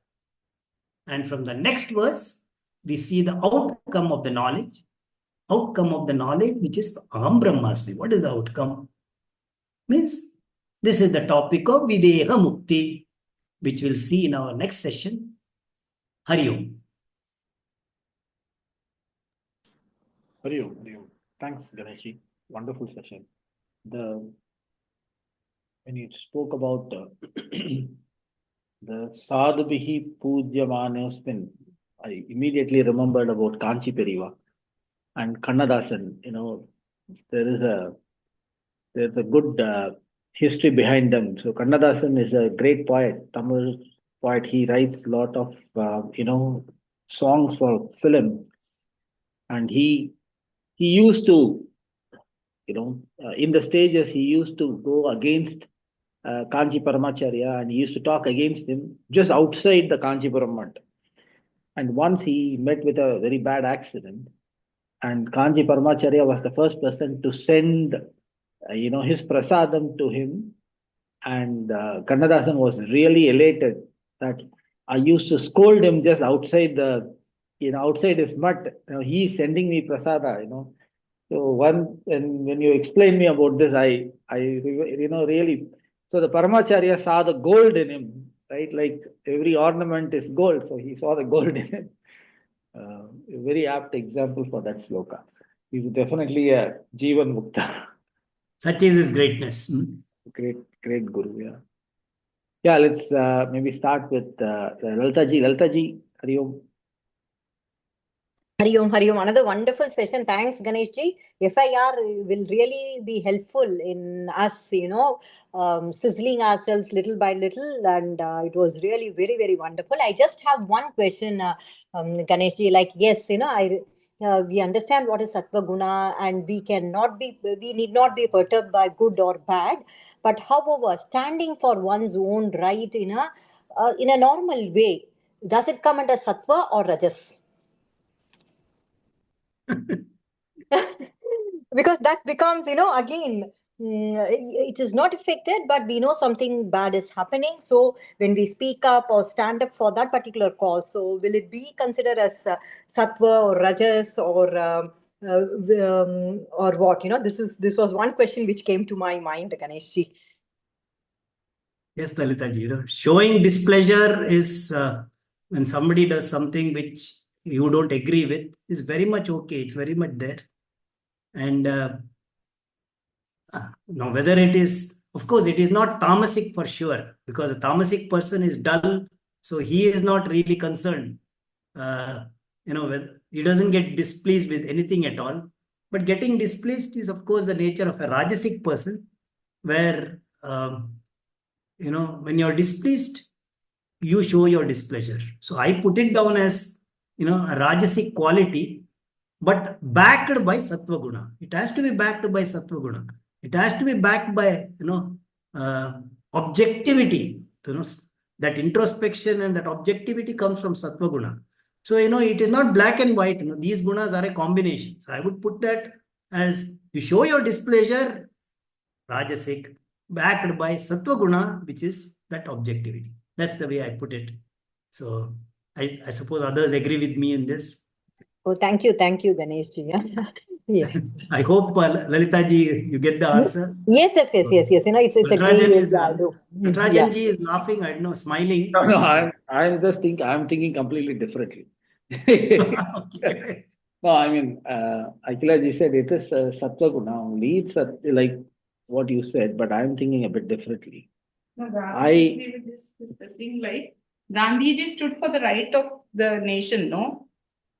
And from the next verse, we see the outcome of the knowledge. Outcome of the knowledge, which is Aham Brahmasmi. What is the outcome? Means this is the topic of Videha Mukti, which we'll see in our next session. Hari Om. Hari Om, Hari Om. Thanks, Ganeshi. Wonderful session. When you spoke about the Sadhubihi Pujyamanosmin, I immediately remembered about Kanchi Periva and Kannadasan. There's a good history behind them. So Kannadasan is a great poet, Tamil poet. He writes a lot of songs for film, and he used to in the stages he used to go against Kanchi Paramacharya, and he used to talk against him just outside the Kanchipuram Mutt. And once he met with a very bad accident, and Kanchi Paramacharya was the first person to send his prasadam to him. And Kannadasan was really elated that I used to scold him just outside outside his mutt. He's sending me prasada. So when you explain me about this, I really. So the Paramacharya saw the gold in him, right? Like every ornament is gold, so he saw the gold in him. A very apt example for that sloka. He's definitely a Jivan Mukta. Such is his greatness. Great Guru, yeah. Yeah, let's maybe start with Laltaji. Laltaji, Hari Om. Hari Om, Hari Om. Another wonderful session. Thanks, Ganesh ji. FIR will really be helpful in us, sizzling ourselves little by little. And it was really very, very wonderful. I just have one question, Ganesh ji. Like, yes, we understand what is Sattva Guna, and we need not be perturbed by good or bad. But however, standing for one's own right in a normal way, Does it come under sattva or rajas? Because that becomes, again, it is not affected, but we know something bad is happening. So when we speak up or stand up for that particular cause, so will it be considered as sattva or rajas or what? This was one question which came to my mind, Ganesh ji. Yes, Lalitaji, showing displeasure is when somebody does something which you don't agree with is very much okay. It's very much there. And now whether it is, of course, it is not tamasic for sure, because a tamasic person is dull, so he is not really concerned. He doesn't get displeased with anything at all. But getting displeased is, of course, the nature of a rajasic person, where when you're displeased, you show your displeasure. So I put it down as a rajasic quality, but backed by sattva guna. It has to be backed by sattva guna. It has to be backed by objectivity. That introspection and that objectivity comes from sattva guna. So it is not black and white. These gunas are a combination. So I would put that as you show your displeasure, rajasic, backed by sattva guna, which is that objectivity. That's the way I put it. So I suppose others agree with me in this. Oh, thank you, Ganesh ji. Yes. I hope Lalita ji, you get the answer. Yes. It's a great. Natarajan ji is laughing. I don't know, smiling. No, I'm just thinking. I'm thinking completely differently. Okay. No, I mean, Akila ji said it is sattva guna only. It's like what you said, but I'm thinking a bit differently. No, I agree with this discussing. Like Gandhiji stood for the right of the nation. No,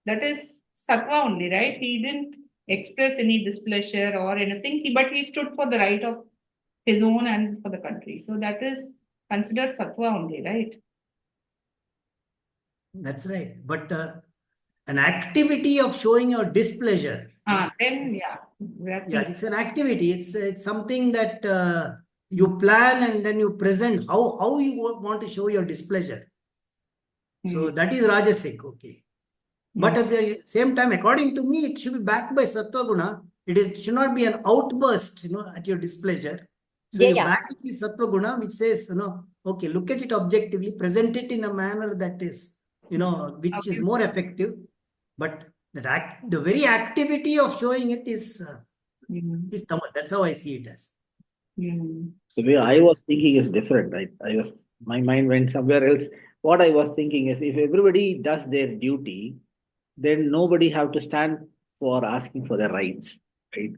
that is sattva only, right? He didn't express any displeasure or anything, but he stood for the right of his own and for the country. So that is considered sattva only, right? That's right. But an activity of showing your displeasure. Then yeah. Yeah, it's an activity. It's something that you plan and then you present how you want to show your displeasure. So that is rajasic, okay. But at the same time, according to me, it should be backed by sattva guna. It should not be an outburst, at your displeasure. So you back it with sattva guna, which says, okay, look at it objectively, present it in a manner that is, which is more effective. But the very activity of showing it is tamas. That's how I see it as. The way I was thinking is different. My mind went somewhere else. What I was thinking is, if everybody does their duty, then nobody have to stand for asking for their rights, right?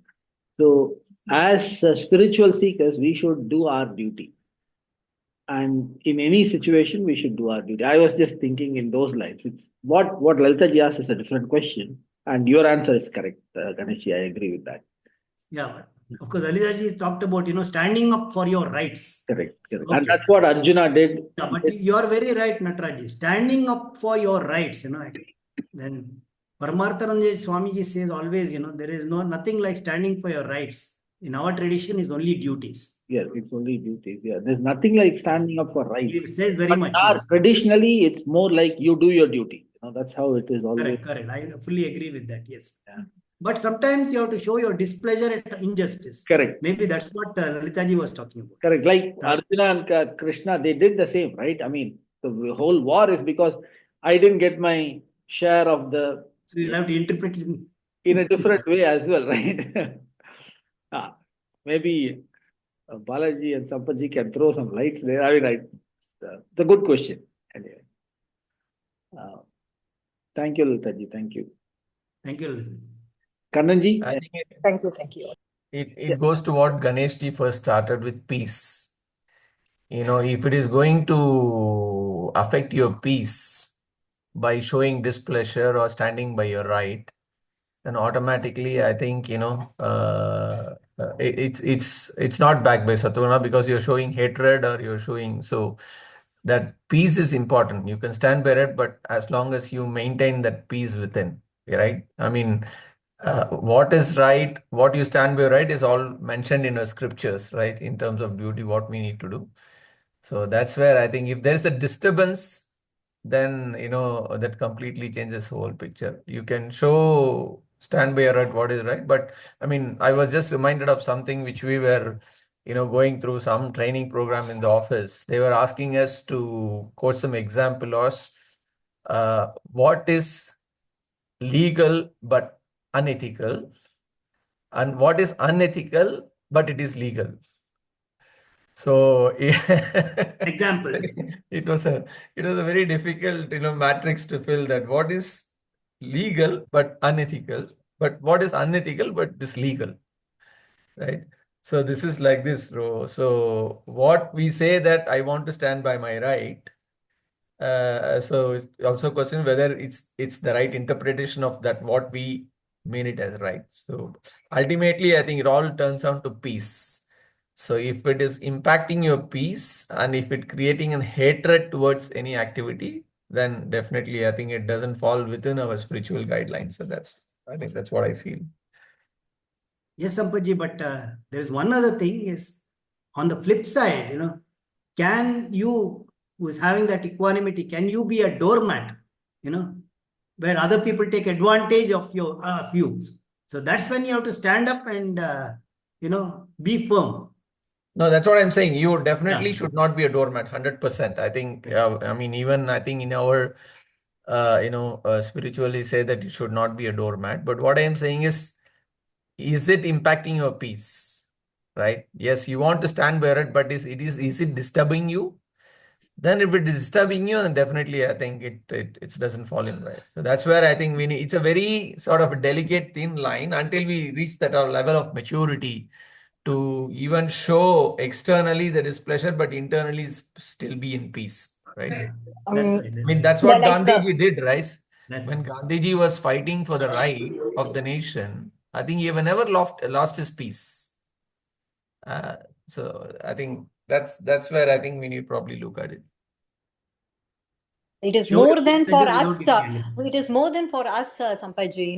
So as spiritual seekers, we should do our duty. And in any situation, we should do our duty. I was just thinking in those lines. It's what Lalita ji asked is a different question. And your answer is correct, Ganesh ji. I agree with that. Yeah, of course, Lalita ji talked about, standing up for your rights. Correct. Okay. And that's what Arjuna did. Yeah, but you are very right, Nataraji. Standing up for your rights, then Paramarthananda Swamiji says always, there is nothing like standing for your rights. In our tradition, is only duties. Yes, it's only duties. Yeah, there's nothing like standing up for rights. It says very much. Traditionally, it's more like you do your duty. That's how it is always. Correct. I fully agree with that. Yes. Yeah. But sometimes you have to show your displeasure at injustice. Correct. Maybe that's what Lalita ji was talking about. Correct. Like Arjuna and Krishna, they did the same, right? I mean, the whole war is because I didn't get my share of the. So you'll have to interpret it in a different way as well, right? Maybe Balaji and Sampaji can throw some lights there. I mean, it's a good question. Anyway. Thank you, Lalita ji. Thank you. Thank you, Lalita ji. Kannanji? Thank you. It goes to what Ganesh ji first started with, peace. If it is going to affect your peace by showing displeasure or standing by your right, then automatically I think it's not backed by sattva, because you're showing hatred or you're showing, so that peace is important. You can stand by it, but as long as you maintain that peace within, right? I mean, what is right, what you stand by right is all mentioned in the scriptures, right? In terms of duty, what we need to do. So that's where I think if there's a disturbance then that completely changes the whole picture. You can show stand by your right what is right, but I mean, I was just reminded of something which we were going through some training program in the office. They were asking us to quote some example or what is legal but unethical, and what is unethical but it is legal. So Example. it was a very difficult matrix to fill, that what is legal but unethical, but what is unethical but is legal, right? So this is like this, bro. So what we say that I want to stand by my right. So it's also a question whether it's the right interpretation of that what we mean it as right. So ultimately, I think it all turns down to peace. So if it is impacting your peace and if it creating a hatred towards any activity, then definitely I think it doesn't fall within our spiritual guidelines. So I think that's what I feel. Yes, Sampaji, but there is one other thing is on the flip side, can you, who is having that equanimity, can you be a doormat, where other people take advantage of your views? So that's when you have to stand up and, be firm. No, that's what I'm saying. You definitely Yeah. should not be a doormat, 100%. I think, I mean, even I think in our, spiritually say that you should not be a doormat. But what I am saying is it impacting your peace, right? Yes, you want to stand by it, but is it disturbing you? Then if it is disturbing you, then definitely I think it doesn't fall in, right? So that's where I think we need, it's a very sort of a delicate thin line until we reach that our level of maturity to even show externally there is pleasure, but internally still be in peace, right? Yeah. Um, That's I right. mean, that's yeah, what Gandhiji did, right? That's When right. Gandhiji was fighting for the right of the nation, I think he never lost his peace. So I think that's where I think we need to probably look at it. It is Showing more his than for pleasure without us. getting anything. It is more than for us, Sampaji.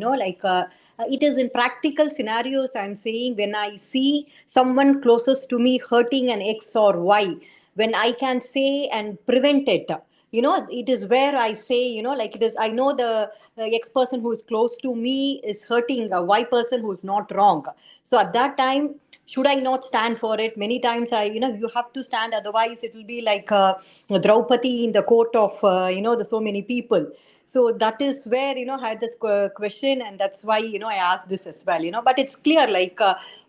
It is in practical scenarios. I'm saying when I see someone closest to me hurting an X or Y, when I can say and prevent it. It is where I say, like it is. I know the X person who is close to me is hurting a Y person who is not wrong. So at that time, should I not stand for it? Many times you have to stand, otherwise it will be like Draupadi in the court of the so many people. So that is where I had this question, and that's why I asked this as well. But it's clear, like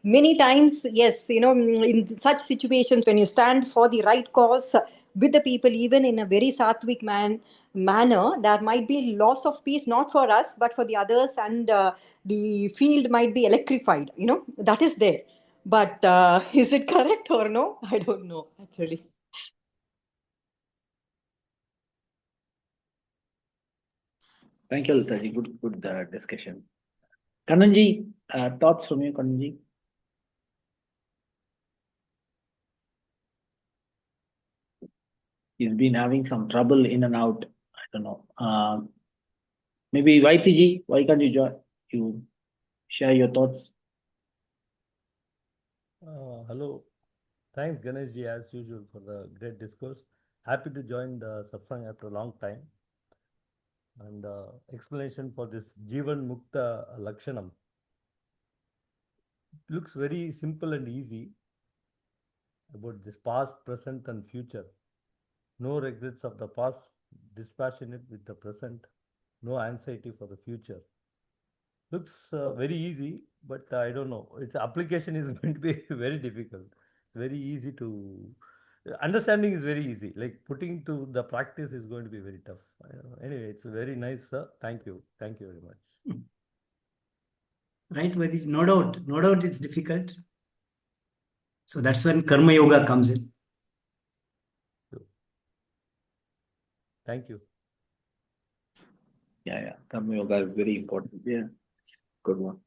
many times, yes, in such situations when you stand for the right cause with the people, even in a very sattvic manner, there might be loss of peace, not for us but for the others, and the field might be electrified. That is there. But is it correct or no? I don't know, actually. Thank you, Litaji. Good discussion. Kananji, thoughts from you, Kananji? He's been having some trouble in and out. I don't know. Maybe Vaitiji, why can't you share your thoughts? Hello. Thanks, Ganeshji, as usual, for the great discourse. Happy to join the satsang after a long time. And explanation for this Jivan Mukta Lakshanam. It looks very simple and easy about this past, present, and future. No regrets of the past, dispassionate with the present, no anxiety for the future. Looks very easy, but I don't know. Its application is going to be very difficult. Very easy to understanding is very easy. Like putting to the practice is going to be very tough. Anyway, it's very nice, sir. Thank you. Thank you very much. Right, Vaidish? No doubt. No doubt it's difficult. So that's when Karma Yoga comes in. Thank you. Yeah. Karma Yoga is very important. Yeah, good one.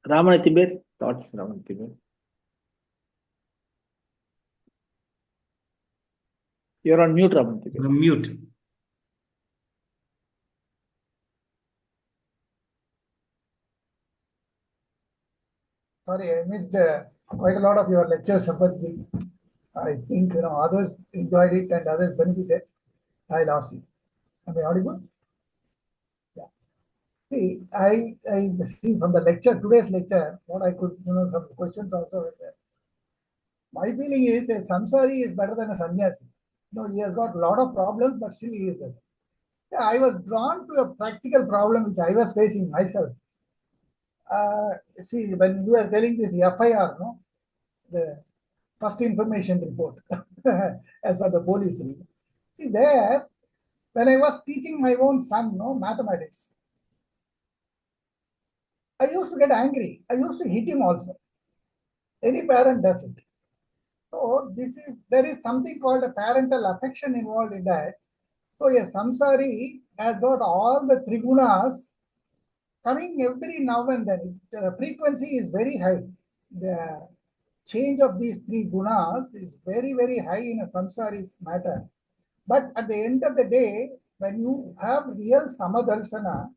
Ramana Tibet, thoughts, Ramana Tibet? You're on mute, Ramana Tibet. You're mute. Sorry, I missed quite a lot of your lectures, Sampathji. I think others enjoyed it and others benefited. I lost it. Am I audible? Yeah. See, I see from the lecture, today's lecture, what I could, some questions also were there. My feeling is a samsari is better than a sannyasi. He has got a lot of problems, but still he is there. Yeah, I was drawn to a practical problem which I was facing myself. See, when you were telling this FIR, the first information report, as per the police. See, there, when I was teaching my own son, mathematics, I used to get angry. I used to hit him also. Any parent does it. So there is something called a parental affection involved in that. So a samsari has got all the trigunas coming every now and then. The frequency is very high. The change of these three gunas is very, very high in a samsari's matter. But at the end of the day, when you have real samadarshana,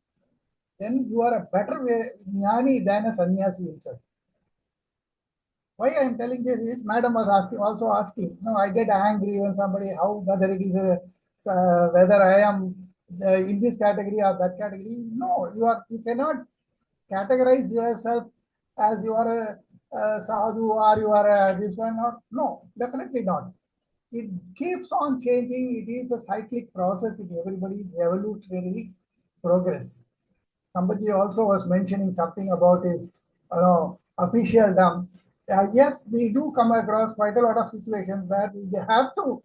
then you are a better jnani than a sannyasi himself. Why I am telling this is, madam was also asking. I get angry when somebody, whether it is whether I am in this category or that category. No, you cannot categorize yourself as you are a sadhu or you are this one or no, definitely not. It keeps on changing. It is a cyclic process in everybody's evolutionary progress. Somebody also was mentioning something about his officialdom. Yes, we do come across quite a lot of situations where we have to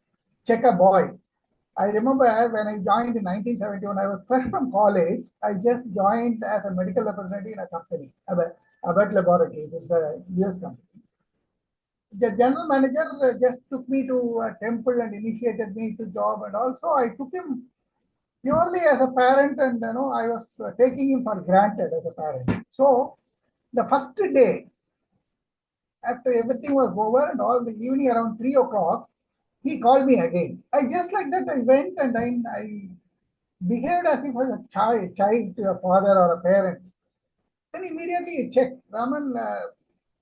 check a boy. I remember when I joined in 1971, I was fresh from college. I just joined as a medical representative in a company, Abbott Laboratories. It's a US company. The general manager just took me to a temple and initiated me to job, and also I took him purely as a parent, and I was taking him for granted as a parent. So the first day, after everything was over and all, the evening around 3 o'clock, he called me again. I just like that, I went and I behaved as if I was a child to a father or a parent. Then immediately he checked, Raman,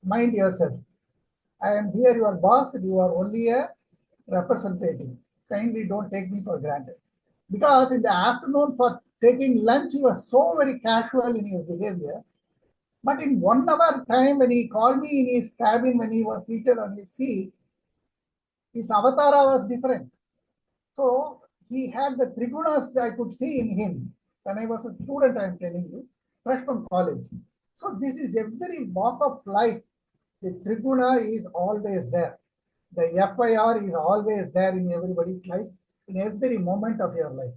mind yourself. I am here, your boss, you are only a representative. Kindly don't take me for granted. Because in the afternoon for taking lunch, he was so very casual in his behavior. But in 1 hour time, when he called me in his cabin, when he was seated on his seat, his avatara was different. So he had the trigunas I could see in him. When I was a student, I am telling you, fresh from college. So this is every walk of life. The triguna is always there. The FIR is always there in everybody's life, in every moment of your life.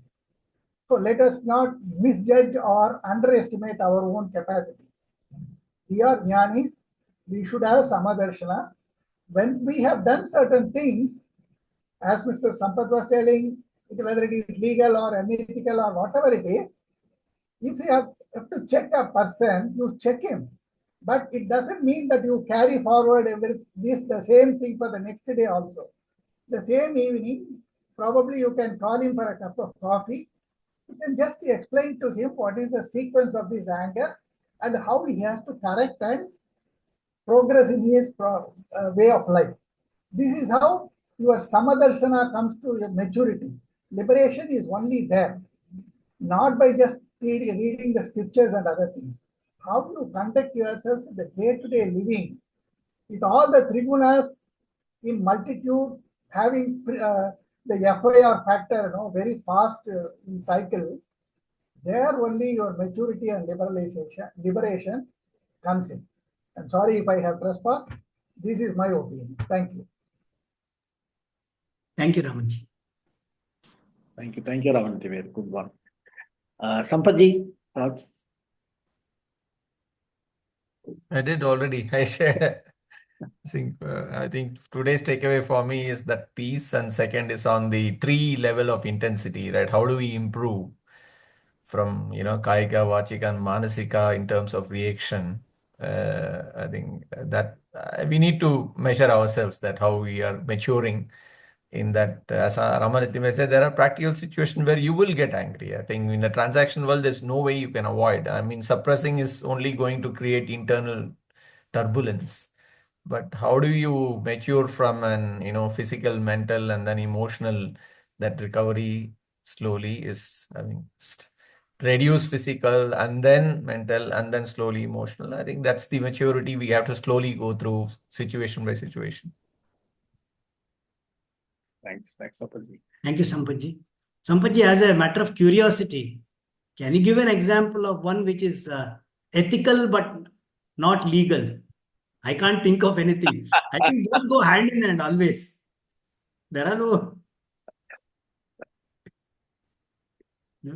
So let us not misjudge or underestimate our own capacities. We are jnanis. We should have samadarshana. When we have done certain things, as Mr. Sampath was telling, whether it is legal or unethical or whatever it is, if you have to check a person, you check him. But it doesn't mean that you carry forward the same thing for the next day also. The same evening, probably you can call him for a cup of coffee. You can just explain to him what is the sequence of this anger and how he has to correct and progress in his way of life. This is how your samadarshana comes to your maturity. Liberation is only there, not by just reading the scriptures and other things. How you conduct yourselves in the day-to-day living with all the trigunas in multitude, having the FIR factor, very fast in cycle, there only your maturity and liberation comes in. I'm sorry if I have trespassed. This is my opinion. Thank you. Thank you, Ramanji. Thank you, Ramanji. Good one. Sampathji, thoughts? I did already. I shared. I think today's takeaway for me is that peace, and second is on the 3 level of intensity, right? How do we improve from, kaika, vachika, and manasika in terms of reaction? I think that we need to measure ourselves, that how we are maturing in that. As Ramanatime said, there are practical situations where you will get angry. I think in the transaction world, there's no way you can avoid. I mean, suppressing is only going to create internal turbulence. But how do you mature from an, physical, mental, and then emotional, that recovery slowly is, I mean, reduce physical and then mental and then slowly emotional. I think that's the maturity we have to slowly go through situation by situation. Thanks, Sampath-ji. Thank you, Sampath-ji. Sampath-ji, as a matter of curiosity, can you give an example of one which is ethical but not legal? I can't think of anything. I think both go hand in hand always. There are no.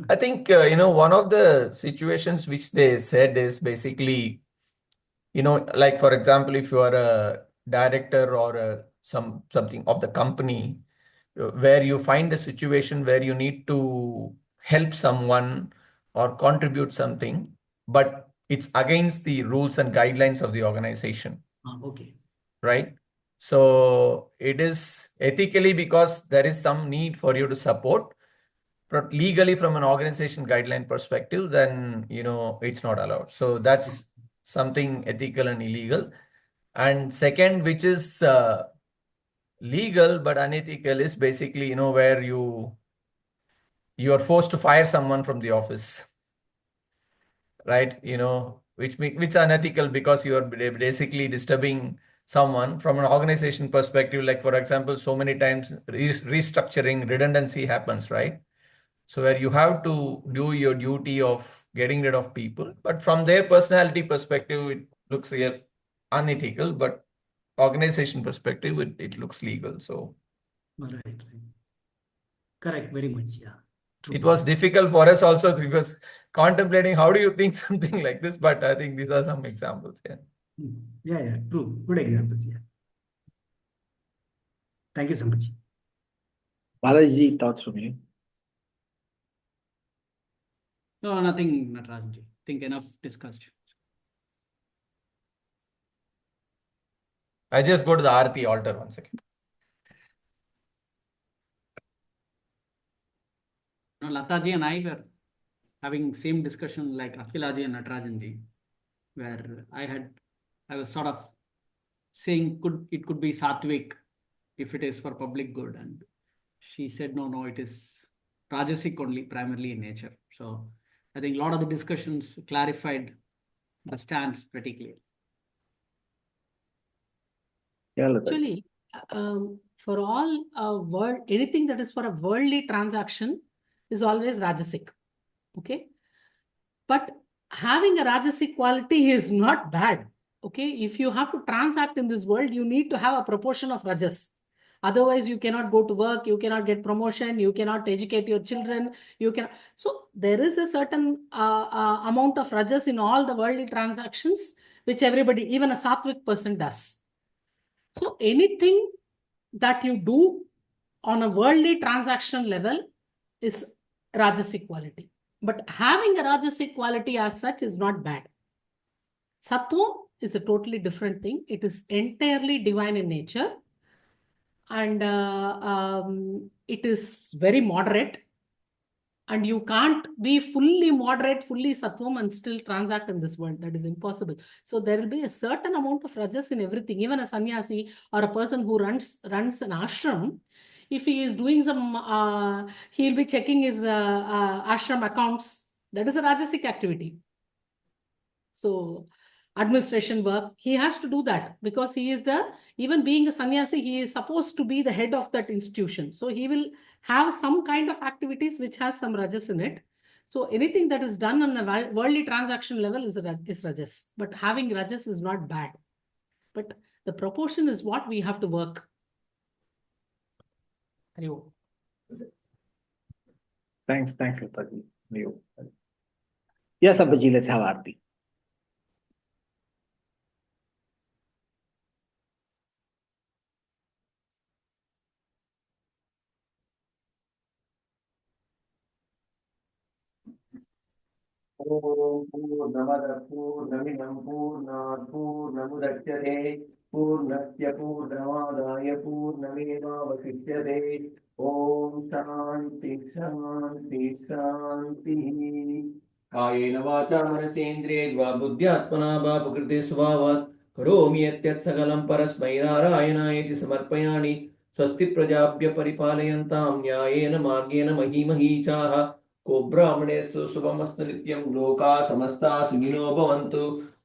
I think, one of the situations which they said is basically, like for example, if you are a director or something of the company, where you find a situation where you need to help someone or contribute something, but it's against the rules and guidelines of the organization, Okay. right? So it is ethically because there is some need for you to support, but legally from an organization guideline perspective, then, it's not allowed. So that's something ethical and illegal. And second, which is legal but unethical, is basically, where you are forced to fire someone from the office, right? Which unethical because you are basically disturbing someone from an organization perspective. Like for example, so many times restructuring redundancy happens, right? So where you have to do your duty of getting rid of people, but from their personality perspective, it looks real unethical, but organization perspective, it looks legal. So Right. Correct. Very much. Yeah. True. it was difficult for us also because contemplating how do you think something like this, but I think these are some examples. Yeah. Yeah. True. Good examples. Yeah. Thank you, Sampath-ji. Balaji, thoughts from you? No, nothing, Natarajanji. Think enough discussed. I just go to the Aarti altar 1 second. No, Lataji and I were having same discussion like Akhilaji and Natarajanji, where I was sort of saying it could be Satvik if it is for public good, and she said no, it is Rajasic only, primarily in nature. So I think a lot of the discussions clarified the stance pretty clear. Yeah, Lataji. Actually, for all anything that is for a worldly transaction is always Rajasic. Okay. But having a Rajasic quality is not bad. Okay. If you have to transact in this world, you need to have a proportion of Rajas. Otherwise, you cannot go to work, you cannot get promotion, you cannot educate your children, you can. So there is a certain amount of Rajas in all the worldly transactions, which everybody, even a Sattvic person does. So anything that you do on a worldly transaction level is Rajasic quality. But having a Rajasic quality as such is not bad. Sattva is a totally different thing. It is entirely divine in nature. And it is very moderate. And you can't be fully moderate, fully sattvam and still transact in this world. That is impossible. So there will be a certain amount of rajas in everything. Even a sannyasi or a person who runs an ashram, if he is doing some, he'll be checking his ashram accounts. That is a rajasic activity. So administration work, he has to do that because he is even being a sannyasi, he is supposed to be the head of that institution. So he will have some kind of activities which has some rajas in it. So anything that is done on a worldly transaction level is rajas. But having rajas is not bad. But the proportion is what we have to work. Thanks, Lataji. Yes, Sampath-ji, let's have Aarti. पूर्णमदः पूर्णमिदं पूर्णात् पूर्णमुदच्यते पूर्णस्य पूर्णमादाय पूर्णमेवावशिष्यते ॐ शान्ति शान्ति शान्तिः कायेन वाचा मनसेन्द्रियैर्वा बुद्ध्यात्मना वा प्रकृते स्वभावात् करोमि यत् सकलं परस्मै नारायणायेति समर्पयामि स्वस्ति प्रजाभ्य परिपालयन्तां न्यायेन मार्गेण महीमहीचाः को ब्राह्मणेषु शुभमस्तु नित्यं लोकाः समस्ताः सुखिनो भवन्तु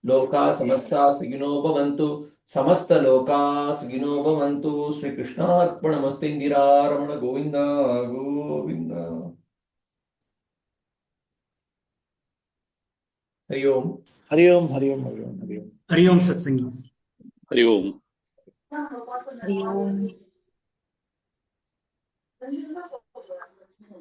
लोकाः समस्ताः सुखिनो भवन्तु समस्त लोकाः सुखिनो भवन्तु श्रीकृष्णार्पणमस्तु इंदिरारमण गोविंद गोविंद हरि ओम हरि ओम हरि ओम हरि ओम हरि ओम हरि ओम सत्संगी हरि ओम Hari Om.